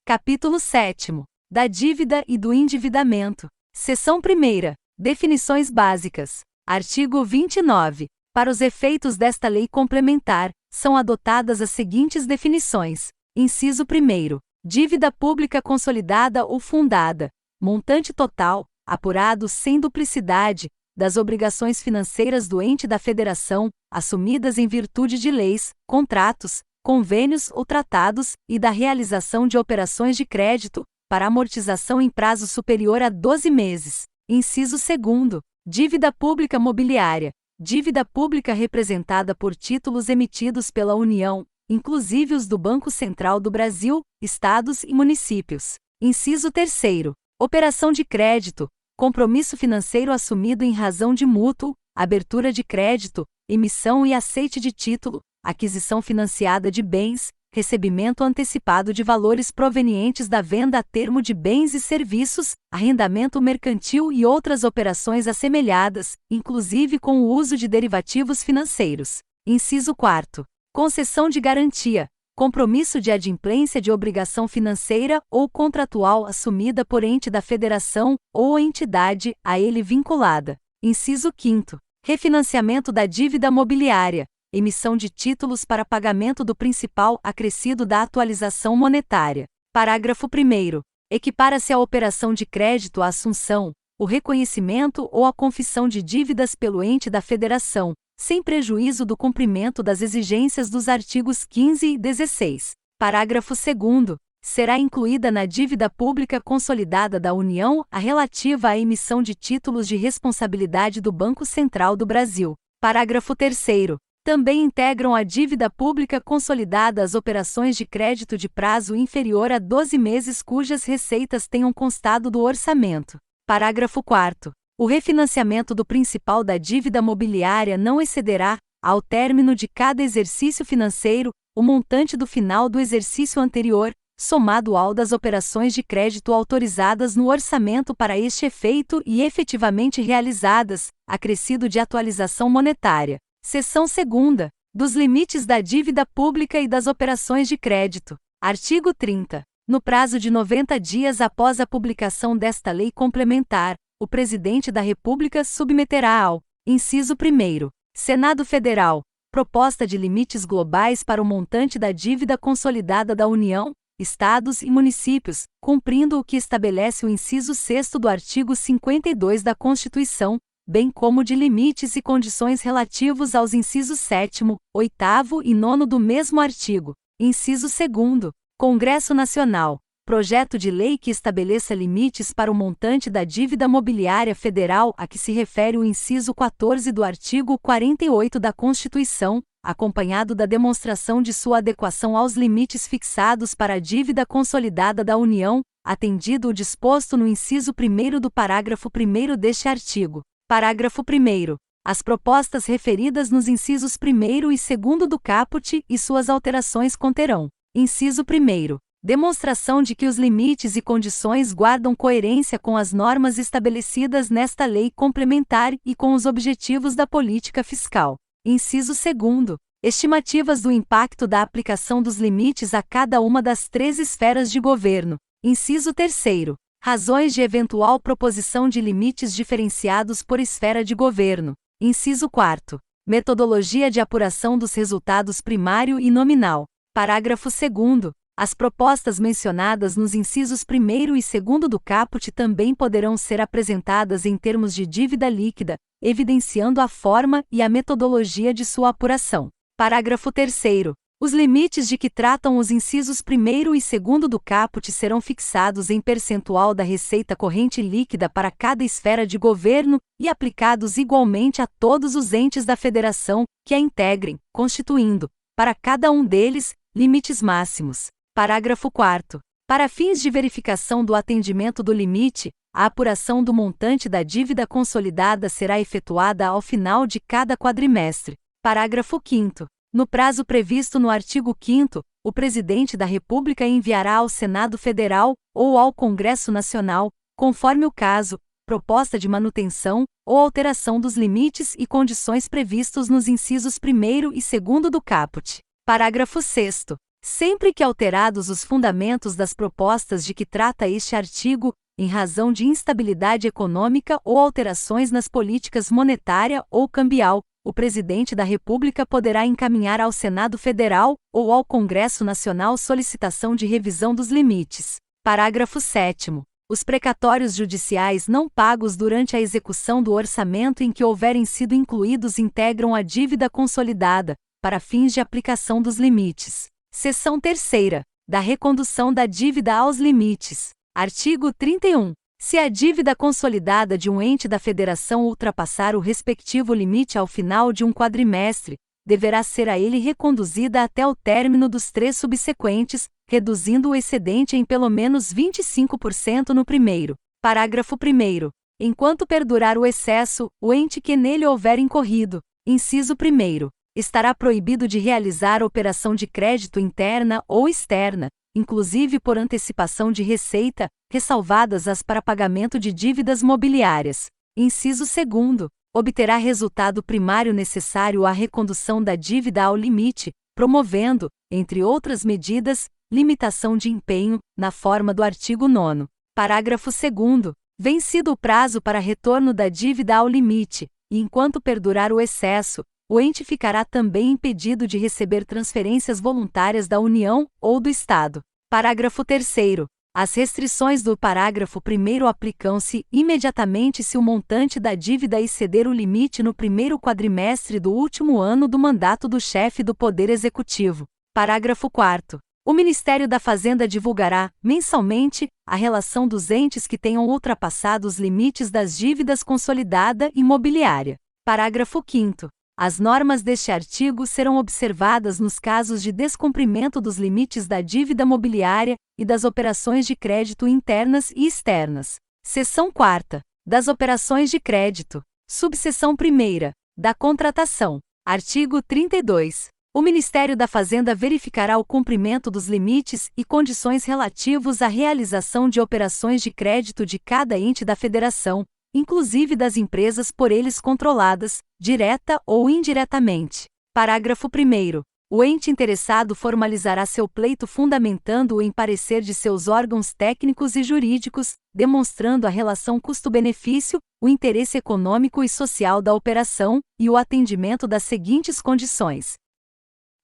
Capítulo 7. Da dívida e do endividamento. Seção 1ª. Definições básicas. Artigo 29. Para os efeitos desta lei complementar, são adotadas as seguintes definições. Inciso 1º. Dívida pública consolidada ou fundada. Montante total, apurado sem duplicidade, das obrigações financeiras do ente da federação, assumidas em virtude de leis, contratos, convênios ou tratados, e da realização de operações de crédito, para amortização em prazo superior a 12 meses. Inciso 2º. Dívida pública mobiliária. Dívida pública representada por títulos emitidos pela União, inclusive os do Banco Central do Brasil, estados e municípios. Inciso 3º. Operação de crédito. Compromisso financeiro assumido em razão de mútuo, abertura de crédito, emissão e aceite de título, aquisição financiada de bens, recebimento antecipado de valores provenientes da venda a termo de bens e serviços, arrendamento mercantil e outras operações assemelhadas, inclusive com o uso de derivativos financeiros. Inciso 4º. Concessão de garantia. Compromisso de adimplência de obrigação financeira ou contratual assumida por ente da federação ou entidade a ele vinculada. Inciso 5º. Refinanciamento da dívida mobiliária. Emissão de títulos para pagamento do principal acrescido da atualização monetária. Parágrafo 1º. Equipara-se a operação de crédito à assunção, o reconhecimento ou a confissão de dívidas pelo ente da federação, sem prejuízo do cumprimento das exigências dos artigos 15 e 16. Parágrafo 2º. Será incluída na dívida pública consolidada da União a relativa à emissão de títulos de responsabilidade do Banco Central do Brasil. Parágrafo 3º. Também integram a dívida pública consolidada as operações de crédito de prazo inferior a 12 meses cujas receitas tenham constado do orçamento. Parágrafo 4º. O refinanciamento do principal da dívida mobiliária não excederá, ao término de cada exercício financeiro, o montante do final do exercício anterior, somado ao das operações de crédito autorizadas no orçamento para este efeito e efetivamente realizadas, acrescido de atualização monetária. Seção 2ª. Dos limites da dívida pública e das operações de crédito. Artigo 30. No prazo de 90 dias após a publicação desta lei complementar, o Presidente da República submeterá ao inciso 1º. Senado Federal, proposta de limites globais para o montante da dívida consolidada da União, Estados e municípios, cumprindo o que estabelece o inciso 6º do artigo 52 da Constituição, bem como de limites e condições relativos aos incisos 7º, 8º e 9º do mesmo artigo. Inciso 2º. Congresso Nacional. Projeto de lei que estabeleça limites para o montante da dívida mobiliária federal a que se refere o inciso 14 do artigo 48 da Constituição, acompanhado da demonstração de sua adequação aos limites fixados para a dívida consolidada da União, atendido o disposto no inciso 1º do parágrafo 1º deste artigo. Parágrafo 1º. As propostas referidas nos incisos 1º e 2º do caput e suas alterações conterão. Inciso 1º. Demonstração de que os limites e condições guardam coerência com as normas estabelecidas nesta lei complementar e com os objetivos da política fiscal. Inciso 2º. Estimativas do impacto da aplicação dos limites a cada uma das 3 esferas de governo. Inciso 3º. Razões de eventual proposição de limites diferenciados por esfera de governo. Inciso 4º. Metodologia de apuração dos resultados primário e nominal. Parágrafo 2º. As propostas mencionadas nos incisos 1º e 2º do caput também poderão ser apresentadas em termos de dívida líquida, evidenciando a forma e a metodologia de sua apuração. Parágrafo 3º. Os limites de que tratam os incisos 1º e 2º do caput serão fixados em percentual da receita corrente líquida para cada esfera de governo e aplicados igualmente a todos os entes da federação que a integrem, constituindo, para cada um deles, limites máximos. Parágrafo 4º. Para fins de verificação do atendimento do limite, a apuração do montante da dívida consolidada será efetuada ao final de cada quadrimestre. Parágrafo 5º. No prazo previsto no artigo 5º, o Presidente da República enviará ao Senado Federal, ou ao Congresso Nacional, conforme o caso, proposta de manutenção ou alteração dos limites e condições previstos nos incisos 1º e 2º do caput. Parágrafo 6º. sempre que alterados os fundamentos das propostas de que trata este artigo, em razão de instabilidade econômica ou alterações nas políticas monetária ou cambial, o Presidente da República poderá encaminhar ao Senado Federal ou ao Congresso Nacional solicitação de revisão dos limites. Parágrafo 7º. Os precatórios judiciais não pagos durante a execução do orçamento em que houverem sido incluídos integram a dívida consolidada, para fins de aplicação dos limites. Seção 3ª. Da recondução da dívida aos limites. Artigo 31. Se a dívida consolidada de um ente da Federação ultrapassar o respectivo limite ao final de um quadrimestre, deverá ser a ele reconduzida até o término dos 3 subsequentes, reduzindo o excedente em pelo menos 25% no primeiro. Parágrafo 1º. Enquanto perdurar o excesso, o ente que nele houver incorrido, inciso 1º, estará proibido de realizar operação de crédito interna ou externa, inclusive por antecipação de receita, ressalvadas as para pagamento de dívidas mobiliárias. Inciso 2º. Obterá resultado primário necessário à recondução da dívida ao limite, promovendo, entre outras medidas, limitação de empenho, na forma do artigo 9º. Parágrafo 2º. Vencido o prazo para retorno da dívida ao limite, e enquanto perdurar o excesso, o ente ficará também impedido de receber transferências voluntárias da União ou do Estado. Parágrafo 3º. As restrições do parágrafo 1º aplicam-se imediatamente se o montante da dívida exceder o limite no primeiro quadrimestre do último ano do mandato do chefe do Poder Executivo. Parágrafo 4º. O Ministério da Fazenda divulgará, mensalmente, a relação dos entes que tenham ultrapassado os limites das dívidas consolidada e mobiliária. Parágrafo 5º. As normas deste artigo serão observadas nos casos de descumprimento dos limites da dívida mobiliária e das operações de crédito internas e externas. Seção 4ª. Das operações de crédito. Subseção 1ª. Da contratação. Artigo 32. O Ministério da Fazenda verificará o cumprimento dos limites e condições relativos à realização de operações de crédito de cada ente da Federação, inclusive das empresas por eles controladas, direta ou indiretamente. Parágrafo 1º. O ente interessado formalizará seu pleito fundamentando-o em parecer de seus órgãos técnicos e jurídicos, demonstrando a relação custo-benefício, o interesse econômico e social da operação e o atendimento das seguintes condições.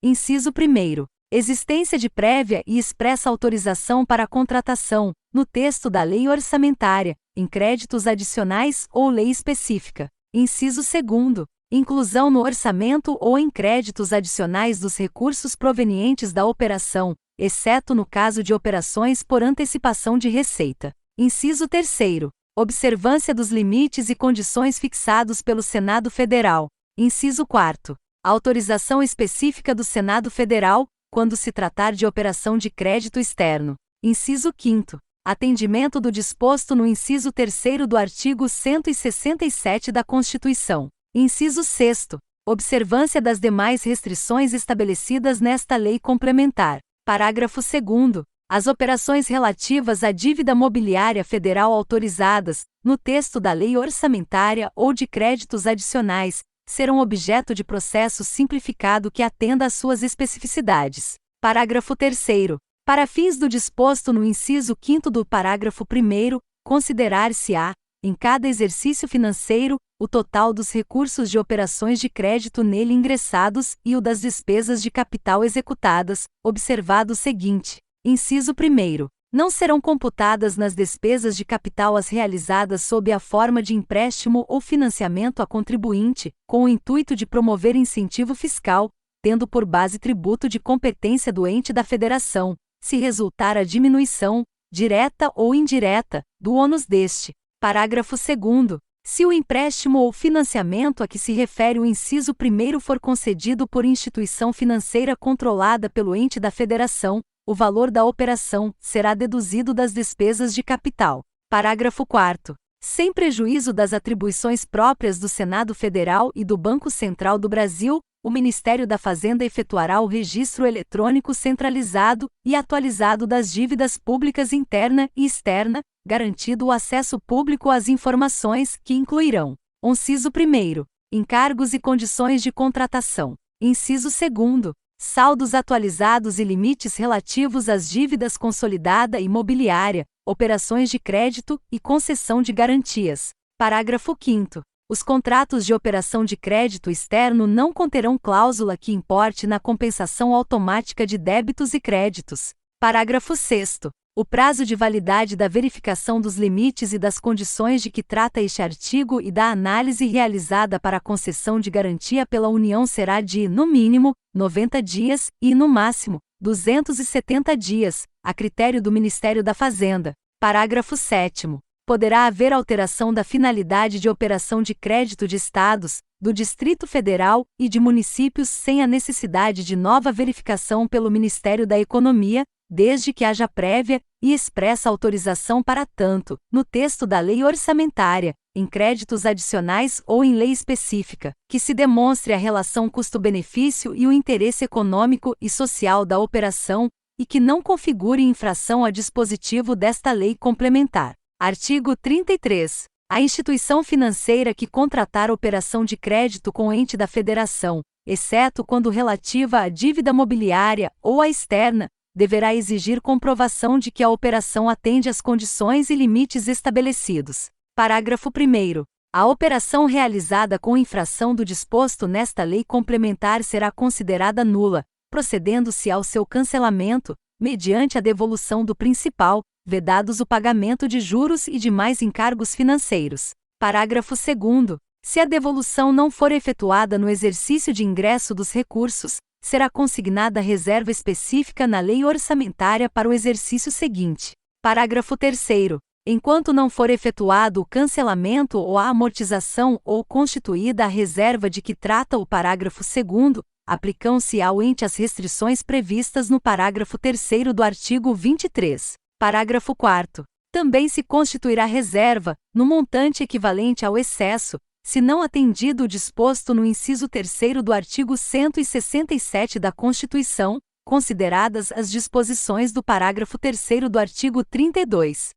Inciso 1º. Existência de prévia e expressa autorização para a contratação, no texto da lei orçamentária, em créditos adicionais ou lei específica. Inciso 2º. Inclusão no orçamento ou em créditos adicionais dos recursos provenientes da operação, exceto no caso de operações por antecipação de receita. Inciso 3º. Observância dos limites e condições fixados pelo Senado Federal. Inciso 4º. Autorização específica do Senado Federal, quando se tratar de operação de crédito externo. Inciso 5º. Atendimento do disposto no inciso 3º do artigo 167 da Constituição. Inciso 6º. Observância das demais restrições estabelecidas nesta lei complementar. Parágrafo 2º. As operações relativas à dívida mobiliária federal autorizadas, no texto da lei orçamentária ou de créditos adicionais, serão objeto de processo simplificado que atenda às suas especificidades. Parágrafo 3º. Para fins do disposto no inciso 5º do parágrafo 1º, considerar-se-á, em cada exercício financeiro, o total dos recursos de operações de crédito nele ingressados e o das despesas de capital executadas, observado o seguinte. Inciso 1º. Não serão computadas nas despesas de capital as realizadas sob a forma de empréstimo ou financiamento a contribuinte, com o intuito de promover incentivo fiscal, tendo por base tributo de competência do ente da federação, se resultar a diminuição, direta ou indireta, do ônus deste. Parágrafo 2º. Se o empréstimo ou financiamento a que se refere o inciso 1º for concedido por instituição financeira controlada pelo ente da federação, o valor da operação será deduzido das despesas de capital. Parágrafo 4º. Sem prejuízo das atribuições próprias do Senado Federal e do Banco Central do Brasil, o Ministério da Fazenda efetuará o registro eletrônico centralizado e atualizado das dívidas públicas interna e externa, garantido o acesso público às informações que incluirão: inciso 1º. Encargos e condições de contratação. Inciso 2º. saldos atualizados e limites relativos às dívidas consolidada e imobiliária, operações de crédito e concessão de garantias. Parágrafo 5º. Os contratos de operação de crédito externo não conterão cláusula que importe na compensação automática de débitos e créditos. Parágrafo 6º. O prazo de validade da verificação dos limites e das condições de que trata este artigo e da análise realizada para a concessão de garantia pela União será de, no mínimo, 90 dias e, no máximo, 270 dias, a critério do Ministério da Fazenda. Parágrafo 7º. Poderá haver alteração da finalidade de operação de crédito de estados, do Distrito Federal e de municípios sem a necessidade de nova verificação pelo Ministério da Economia, desde que haja prévia e expressa autorização para tanto, no texto da lei orçamentária, em créditos adicionais ou em lei específica, que se demonstre a relação custo-benefício e o interesse econômico e social da operação, e que não configure infração a dispositivo desta lei complementar. Artigo 33. A instituição financeira que contratar operação de crédito com ente da Federação, exceto quando relativa à dívida mobiliária ou à externa, deverá exigir comprovação de que a operação atende às condições e limites estabelecidos. Parágrafo 1º. A operação realizada com infração do disposto nesta lei complementar será considerada nula, procedendo-se ao seu cancelamento, mediante a devolução do principal, vedados o pagamento de juros e demais encargos financeiros. Parágrafo 2º. Se a devolução não for efetuada no exercício de ingresso dos recursos, será consignada reserva específica na lei orçamentária para o exercício seguinte. Parágrafo 3º. Enquanto não for efetuado o cancelamento ou a amortização ou constituída a reserva de que trata o parágrafo 2º, aplicam-se ao ente as restrições previstas no parágrafo 3º do artigo 23. Parágrafo 4º. Também se constituirá reserva, no montante equivalente ao excesso, se não atendido o disposto no inciso 3º do artigo 167 da Constituição, consideradas as disposições do parágrafo 3º do artigo 32.